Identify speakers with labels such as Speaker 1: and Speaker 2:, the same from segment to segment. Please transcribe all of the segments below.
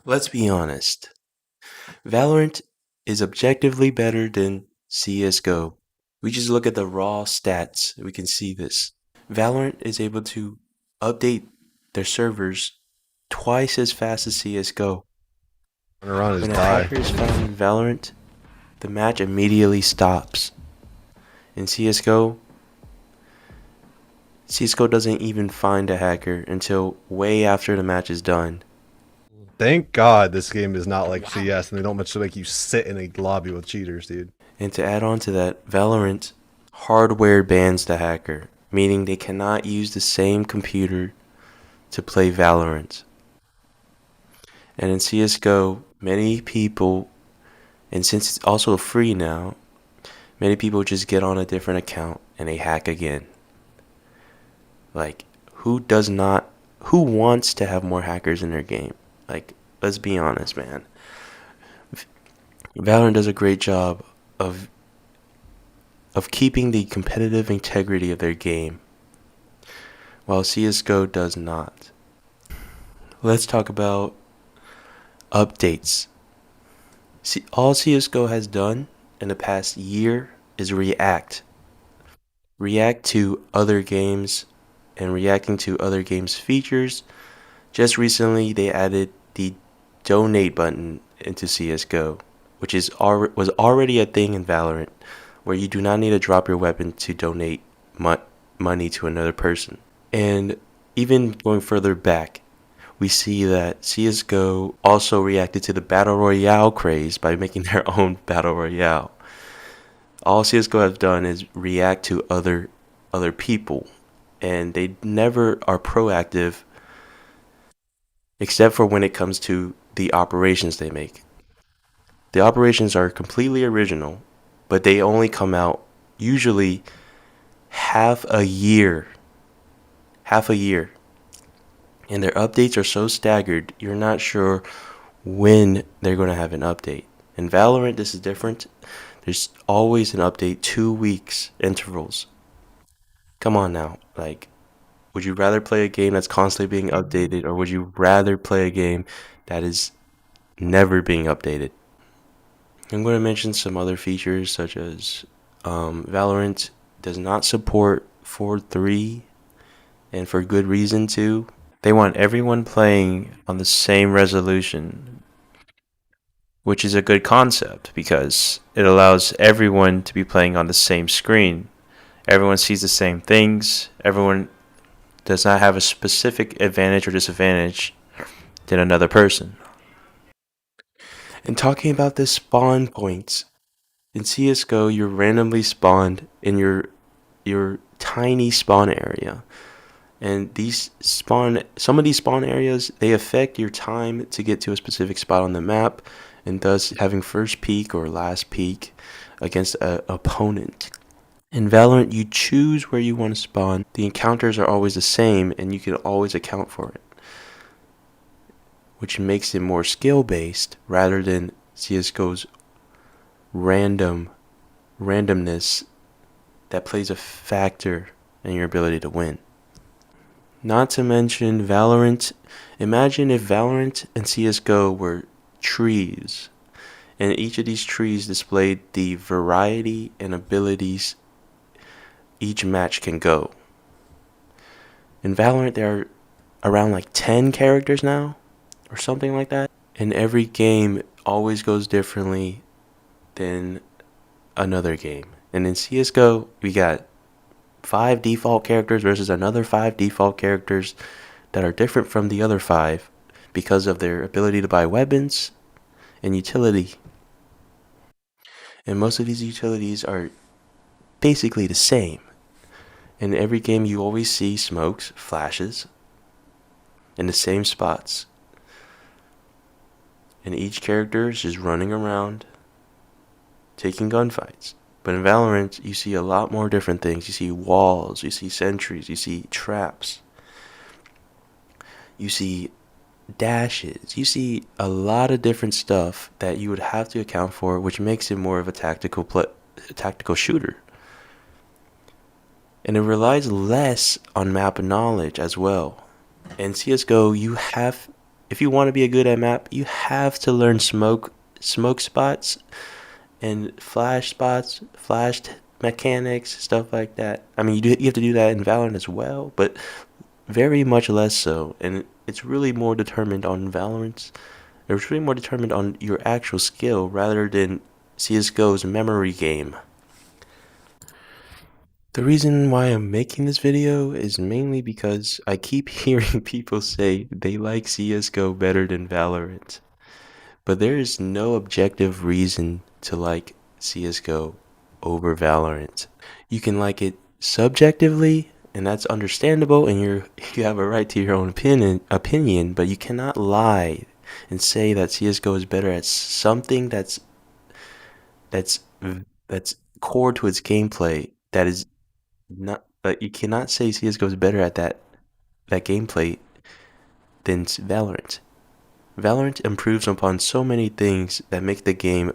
Speaker 1: Let's be honest. Valorant is objectively better than CSGO. We just look at the raw stats, we can see this. Valorant is able to update their servers twice as fast as CSGO.
Speaker 2: Run around is
Speaker 1: When a
Speaker 2: die.
Speaker 1: hacker is found in Valorant, the match immediately stops. In CSGO doesn't even find a hacker until way after the match is done.
Speaker 2: Thank God this game is not like CS and they don't much make you sit in a lobby with cheaters, dude.
Speaker 1: And to add on to that, Valorant hardware bans the hacker, meaning they cannot use the same computer to play Valorant. And in CSGO, many people, and since it's also free now, many people just get on a different account and they hack again. Like, who wants to have more hackers in their game? Like, let's be honest, man. Valorant does a great job of keeping the competitive integrity of their game, while CSGO does not. Let's talk about updates. All CSGO has done in the past year is react to other games and reacting to other games' features. Just recently, they added the donate button into CSGO, which was already a thing in Valorant, where you do not need to drop your weapon to donate money to another person. And even going further back, we see that CSGO also reacted to the Battle Royale craze by making their own Battle Royale. All CSGO has done is react to other people, and they never are proactive except for when it comes to the operations they make. The operations are completely original, but they only come out usually half a year. Half a year. And their updates are so staggered, you're not sure when they're going to have an update. In Valorant, this is different. There's always an update, 2 weeks intervals. Come on now. Like, would you rather play a game that's constantly being updated, or would you rather play a game that is never being updated? I'm going to mention some other features, such as Valorant does not support 4:3, and for good reason too. They want everyone playing on the same resolution, which is a good concept because it allows everyone to be playing on the same screen. Everyone sees the same things. Everyone does not have a specific advantage or disadvantage than another person. And talking about the spawn points, in CS:GO, you're randomly spawned in your tiny spawn area. And some of these spawn areas, they affect your time to get to a specific spot on the map, and thus having first peek or last peek against an opponent. In Valorant, you choose where you want to spawn. The encounters are always the same, and you can always account for it, which makes it more skill-based rather than CSGO's randomness that plays a factor in your ability to win. Not to mention Valorant. Imagine if Valorant and CSGO were trees, and each of these trees displayed the variety and abilities each match can go. In Valorant, there are around like 10 characters now, or something like that, and every game always goes differently than another game. And in CSGO, we got 5 default characters versus another 5 default characters that are different from the other 5 because of their ability to buy weapons and utility. And most of these utilities are basically the same. In every game, you always see smokes, flashes, in the same spots. And each character is just running around, taking gunfights. But in Valorant, you see a lot more different things. You see walls, you see sentries, you see traps, you see dashes, you see a lot of different stuff that you would have to account for, which makes it more of a tactical shooter. And it relies less on map knowledge as well. In CSGO, you have if you want to be a good at map, you have to learn smoke spots and flash spots, mechanics, stuff like that. I mean, you have to do that in Valorant as well, but very much less so. And it's really more determined on Valorant. It's really more determined on your actual skill rather than CSGO's memory game. The reason why I'm making this video is mainly because I keep hearing people say they like CSGO better than Valorant. But there is no objective reason to like CSGO over Valorant. You can like it subjectively, and that's understandable, and you have a right to your own opinion, but you cannot lie and say that CSGO is better at something that's that's core to its gameplay. That is not. You cannot say CS:GO is better at that gameplay than Valorant. Valorant improves upon so many things that make the game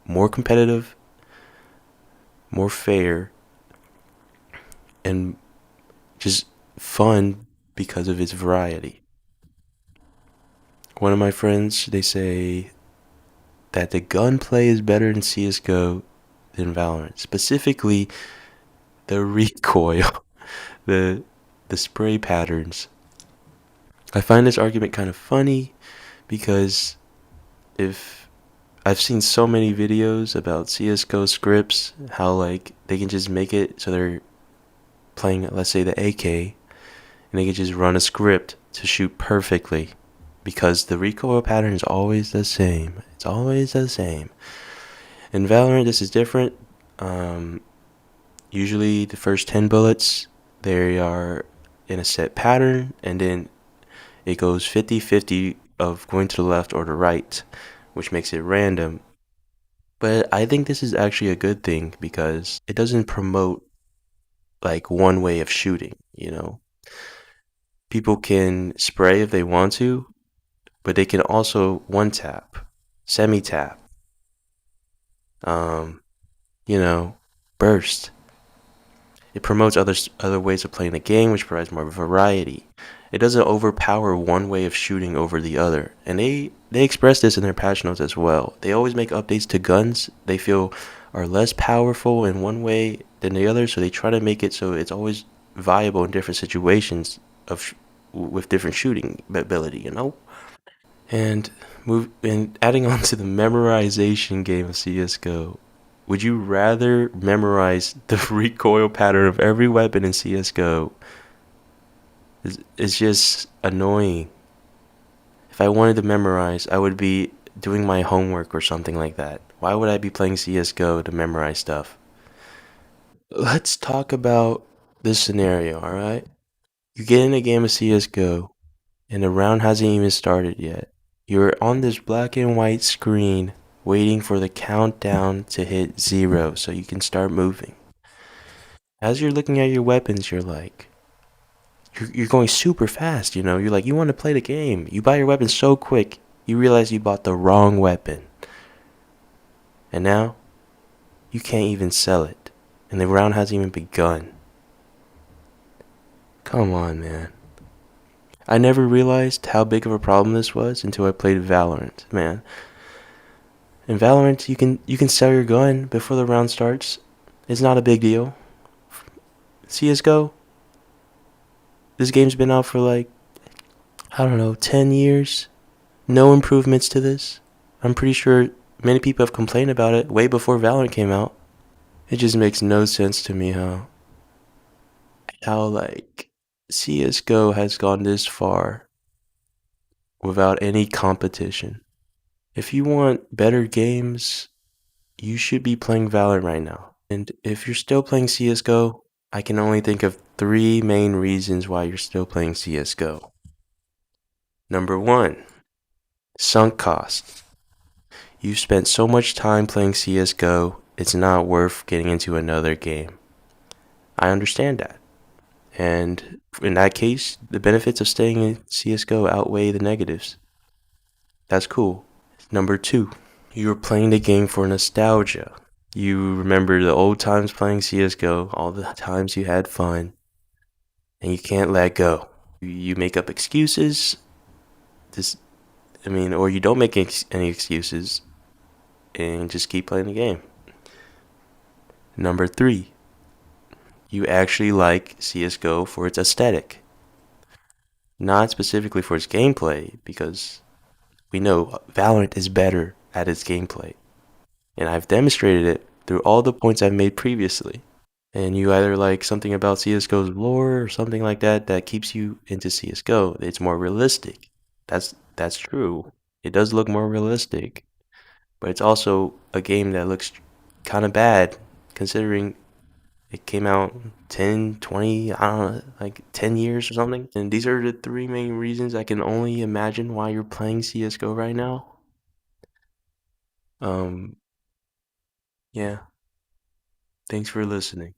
Speaker 1: more competitive, more fair, and just fun because of its variety. One of my friends, they say that the gunplay is better in CS:GO than Valorant. Specifically, the recoil, the the spray patterns. I find this argument kind of funny because if I've seen so many videos about CS:GO scripts, how like they can just make it so they're playing, let's say, the AK, and they can just run a script to shoot perfectly because the recoil pattern is always the same. It's always the same. In Valorant, this is different. Usually, the first 10 bullets they are in a set pattern, and then it goes 50-50 of going to the left or the right, which makes it random. But I think this is actually a good thing because it doesn't promote like one way of shooting. People can spray if they want to, but they can also one tap, semi tap, um, burst. It promotes other ways of playing the game, which provides more variety. It doesn't overpower one way of shooting over the other, and they express this in their patch notes as well. They always make updates to guns they feel are less powerful in one way than the other, so they try to make it so it's always viable in different situations with different shooting ability. And adding on to the memorization game of CS:GO, would you rather memorize the recoil pattern of every weapon in CS:GO? It's just annoying. If I wanted to memorize, I would be doing my homework or something like that. Why would I be playing CS:GO to memorize stuff? Let's talk about this scenario, alright? You get in a game of CS:GO, and the round hasn't even started yet. You're on this black and white screen waiting for the countdown to hit 0 so you can start moving. As you're looking at your weapons, you're going super fast, You're like, you want to play the game. You buy your weapon so quick, you realize you bought the wrong weapon. And now, you can't even sell it. And the round hasn't even begun. Come on, man. I never realized how big of a problem this was until I played Valorant, man. In Valorant, you can sell your gun before the round starts. It's not a big deal. CS:GO, this game's been out for like, I don't know, 10 years. No improvements to this. I'm pretty sure many people have complained about it way before Valorant came out. It just makes no sense to me how like CS:GO has gone this far without any competition. If you want better games, you should be playing Valorant right now. And if you're still playing CS:GO, I can only think of 3 main reasons why you're still playing CS:GO. Number 1, sunk cost. You've spent so much time playing CS:GO, it's not worth getting into another game. I understand that. And in that case, the benefits of staying in CS:GO outweigh the negatives. That's cool. Number 2, you're playing the game for nostalgia. You remember the old times playing CS:GO, all the times you had fun, and you can't let go. You make up excuses This, I mean, or you don't make any excuses and just keep playing the game. Number three, you actually like CSGO for its aesthetic, not specifically for its gameplay, because we know Valorant is better at its gameplay. And I've demonstrated it through all the points I've made previously. And you either like something about CSGO's lore or something like that that keeps you into CSGO. It's more realistic. That's true. It does look more realistic, but it's also a game that looks kind of bad considering it came out 10, 20, I don't know, like 10 years or something. And these are the three main reasons I can only imagine why you're playing CSGO right now. Um, yeah. Thanks for listening.